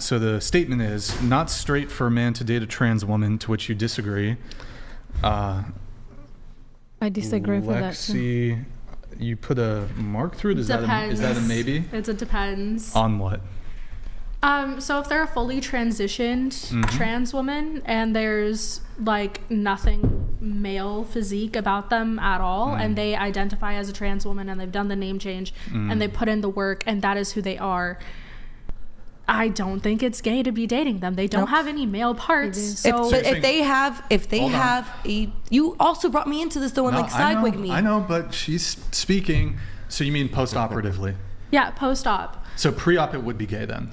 So the statement is, not straight for a man to date a trans woman, to which you disagree. I disagree for that too. Lexi, you put a mark through it? Is that a maybe? It depends. On what? So if they're a fully transitioned trans woman and there's like nothing male physique about them at all, and they identify as a trans woman and they've done the name change and they put in the work and that is who they are, I don't think it's gay to be dating them. They don't have any male parts. So if they have you also brought me into this though and sidewig me. I know, but she's speaking. So you mean post-operatively? Yeah, post-op. So pre-op it would be gay then?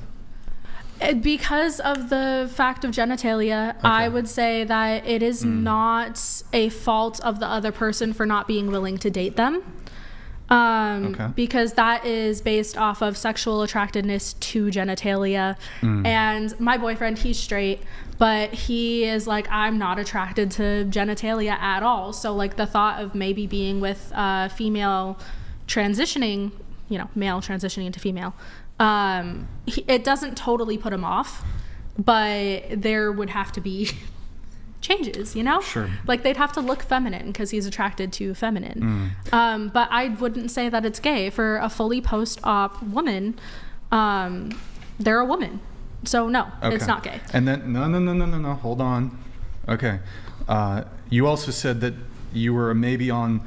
Because of the fact of genitalia, I would say that it is not a fault of the other person for not being willing to date them. Because that is based off of sexual attractiveness to genitalia. And my boyfriend, he's straight, but he is like, I'm not attracted to genitalia at all. So like the thought of maybe being with female transitioning, male transitioning into female, it doesn't totally put him off, but there would have to be changes, Sure. Like they'd have to look feminine because he's attracted to feminine. But I wouldn't say that it's gay for a fully post-op woman. They're a woman, so no, it's not gay. And then no, hold on. Okay, you also said that you were maybe on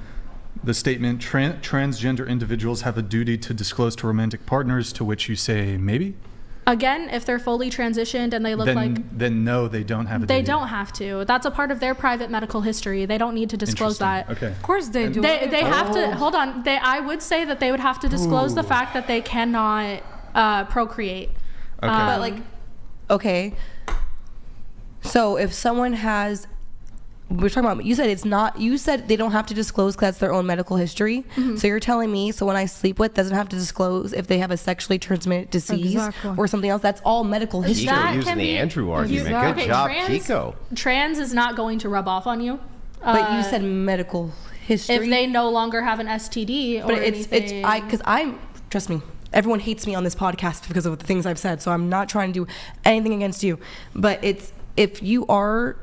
the statement transgender individuals have a duty to disclose to romantic partners, to which you say maybe. Again, if they're fully transitioned and they look then no, they don't have a duty. They don't have to. That's a part of their private medical history. They don't need to disclose that. Okay. Of course they do. They have to, hold on. I would say that they would have to disclose the fact that they cannot procreate. Okay. But so if someone has, we're talking about, you said they don't have to disclose because that's their own medical history. So you're telling me someone I sleep with doesn't have to disclose if they have a sexually transmitted disease or something else? That's all medical history. Chico using the Andrew argument. Good job, Chico. Trans is not going to rub off on you. But you said medical history. If they no longer have an STD or anything. Trust me, everyone hates me on this podcast because of the things I've said. So I'm not trying to do anything against you. But if you are...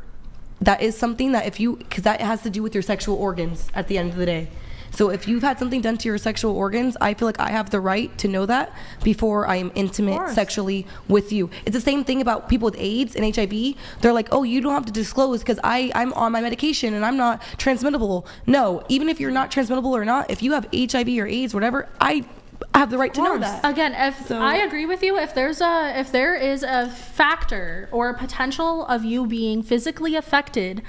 That is something that because that has to do with your sexual organs at the end of the day. So if you've had something done to your sexual organs, I feel like I have the right to know that before I am intimate sexually with you. It's the same thing about people with AIDS and HIV. They're like, oh, you don't have to disclose because I'm on my medication and I'm not transmittable. No, even if you're not transmittable or not, if you have HIV or AIDS, whatever, I have the right to know that. Again, I agree with you. If there is a factor or a potential of you being physically affected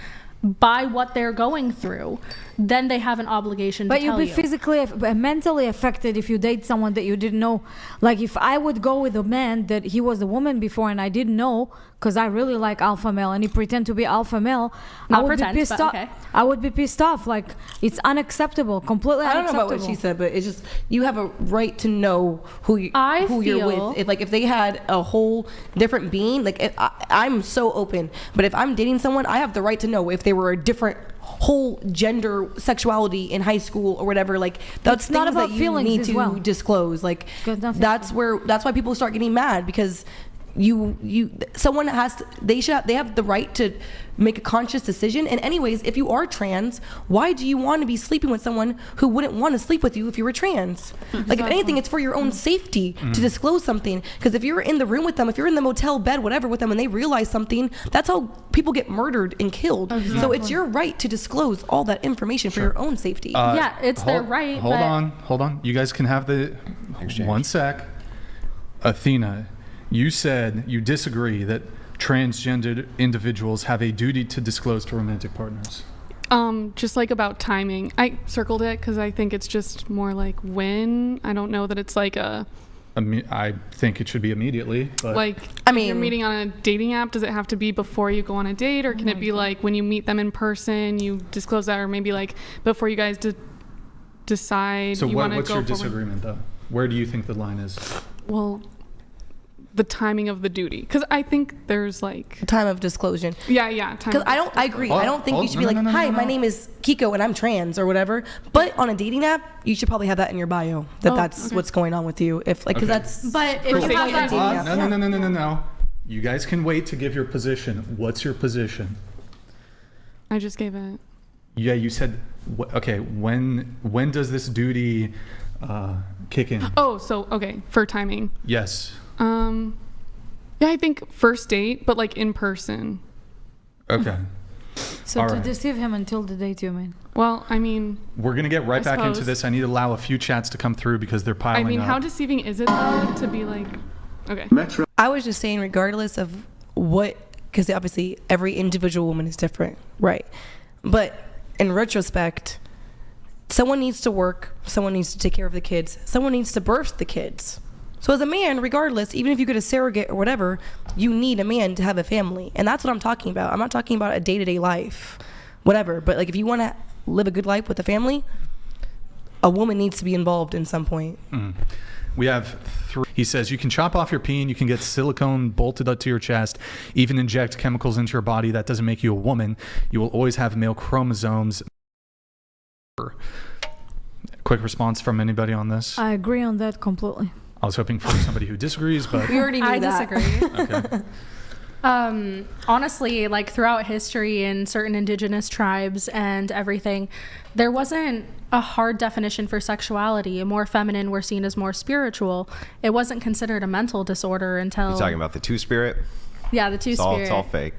by what they're going through, then they have an obligation to tell you. But you'll be physically mentally affected if you date someone that you didn't know. Like if I would go with a man that he was a woman before and I didn't know, because I really like alpha male and he pretend to be alpha male, I would be pissed off. Okay. I would be pissed off. Like it's unacceptable, completely unacceptable. I don't know about what she said, but it's just you have a right to know who you're with. If they had a whole different being, I'm so open. But if I'm dating someone, I have the right to know if they were a different whole gender sexuality in high school or whatever. That's it's not things about that you need to disclose. That's why people start getting mad because they have the right to make a conscious decision. And anyways, if you are trans, why do you want to be sleeping with someone who wouldn't want to sleep with you if you were trans? If anything, it's for your own safety to disclose something, because if you're in the room with them, if you're in the motel bed, whatever, with them and they realize something, that's how people get murdered and killed. So it's your right to disclose all that information for your own safety. It's their right. Hold on. You guys can have the exchange. One sec. Athena, you said you disagree that transgendered individuals have a duty to disclose to romantic partners. Just about timing. I circled it because I think it's just more like when. I don't know that it's like I think it should be immediately. But you're meeting on a dating app, does it have to be before you go on a date, or can it be like when you meet them in person, you disclose that, or maybe like before you guys decide you want to go? So what's your disagreement though? Where do you think the line is? Well, the timing of the duty, because I think there's time of disclosure. Yeah. Because I agree. I don't think you should be hi, my name is Kiko and I'm trans or whatever. But on a dating app, you should probably have that in your bio that's what's going on with you. Because that's. But if you have that, no. You guys can wait to give your position. What's your position? I just gave it. Yeah, you said, okay, when does this duty kick in? Oh, so, okay, for timing. Yes. Yeah, I think first date, but like in person. Okay. So All to right. deceive him until the date, you mean? Well, I mean, We're going to get right I back into suppose. this. I need to allow a few chats to come through because they're piling I mean, up. how deceiving is it though to be like, okay. I was just saying, regardless of what, because obviously every individual woman is different, right? But in retrospect, someone needs to work, someone needs to take care of the kids, someone needs to birth the kids. So as a man, regardless, even if you get a surrogate or whatever, you need a man to have a family. And that's what I'm talking about. I'm not talking about a day-to-day life, whatever. But like if you want to live a good life with a family, a woman needs to be involved in some point. We have 3. He says you can chop off your peen, you can get silicone bolted up to your chest, even inject chemicals into your body. That doesn't make you a woman. You will always have male chromosomes. Quick response from anybody on this? I agree on that completely. I was hoping for somebody who disagrees, but We already knew I that. disagree. okay. Honestly, like throughout history in certain indigenous tribes and everything, there wasn't a hard definition for sexuality. More feminine were seen as more spiritual. It wasn't considered a mental disorder until... You're talking about the two-spirit? Yeah, the two-spirit. It's all fake.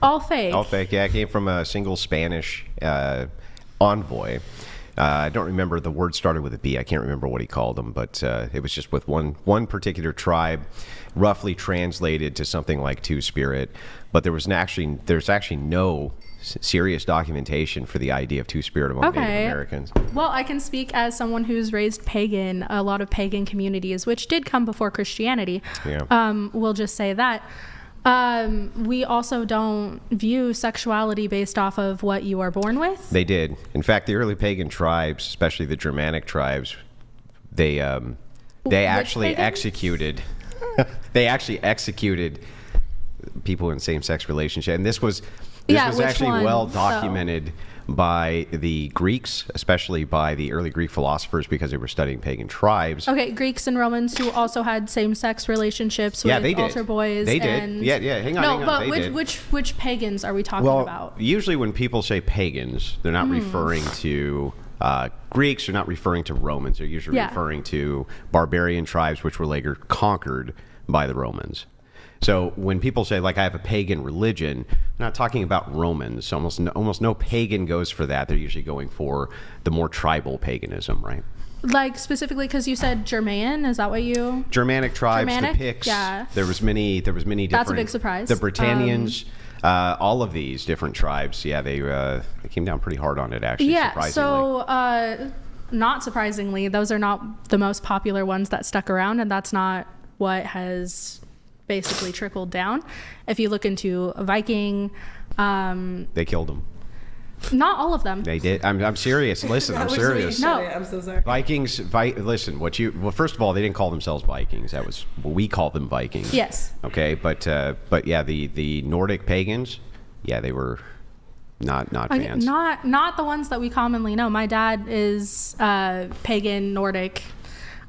All fake. All fake. Yeah, it came from a single Spanish envoy. I don't remember, the word started with a B. I can't remember what he called them, but it was just with one particular tribe, roughly translated to something like two-spirit. But there's actually no serious documentation for the idea of two-spirit among Native Americans. Well, I can speak as someone who's raised pagan, a lot of pagan communities, which did come before Christianity. Yeah. We'll just say that. We also don't view sexuality based off of what you are born with. They did. In fact, the early pagan tribes, especially the Germanic tribes, they actually pagans? executed they actually executed people in same-sex relationships, and this was which actually one? well So- documented by the Greeks, especially by the early Greek philosophers, because they were studying pagan tribes. Okay, Greeks and Romans who also had same-sex relationships with They did. altar boys. They did. And... Yeah, hang on. No, hang on. but They did. which pagans are we talking Well, about? usually when people say pagans, they're not referring to Greeks, they're not referring to Romans. They're usually Yeah. referring to barbarian tribes which were later conquered by the Romans. So when people say, like, I have a pagan religion, they're not talking about Romans. Almost no pagan goes for that. They're usually going for the more tribal paganism, right? Like specifically because you said German, is that what you? Germanic tribes, Germanic? the Picts. Yeah. There was many different. That's a big surprise. The Britannians, all of these different tribes. Yeah, they came down pretty hard on it, actually. Yeah. Surprisingly. So not surprisingly, those are not the most popular ones that stuck around, and that's not what has basically trickled down. If you look into Viking, They killed them. not all of them. They did. I'm serious. Listen, I'm serious. No. I'm so sorry. Vikings. Listen, well, first of all, they didn't call themselves Vikings. That was we called them Vikings. Yes. Okay, but yeah, the Nordic pagans, yeah, they were not Okay, fans. not the ones that we commonly know. My dad is pagan Nordic.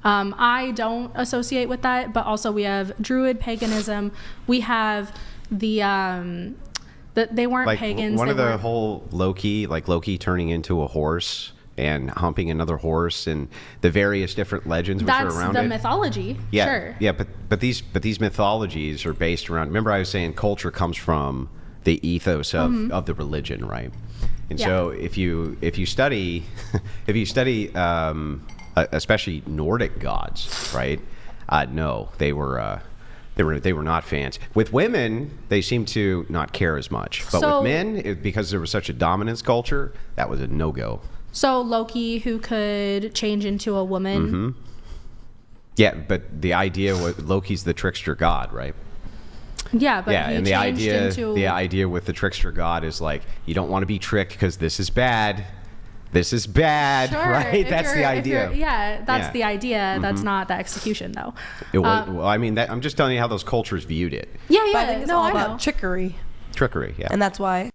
I don't associate with that, but also we have Druid paganism. We have that they weren't like pagans. one they of the weren't- whole Loki turning into a horse and humping another horse and the various different legends which That's are around the it. mythology. Yeah, Sure. yeah, but these mythologies are based around. Remember, I was saying culture comes from the ethos of the religion, right? And Yeah. so if you study especially Nordic gods, right? No, they were not fans. With women, they seem to not care as much, but So- with men, because there was such a dominance culture, that was a no-go. So Loki, who could change into a woman. Mm-hmm. Yeah, but the idea was Loki's the trickster god, right? Yeah, but Yeah, he and the changed idea with the trickster god is like, you don't want to be tricked because this is bad. This is bad, Sure, right? if That's the you're- if idea. you're- Yeah, that's Yeah. the idea. That's not the execution, though. It was, well, I mean, I'm just telling you how those cultures viewed it. Yeah, But I yeah. think it's No, all I about know. trickery, Trickery, yeah. and that's why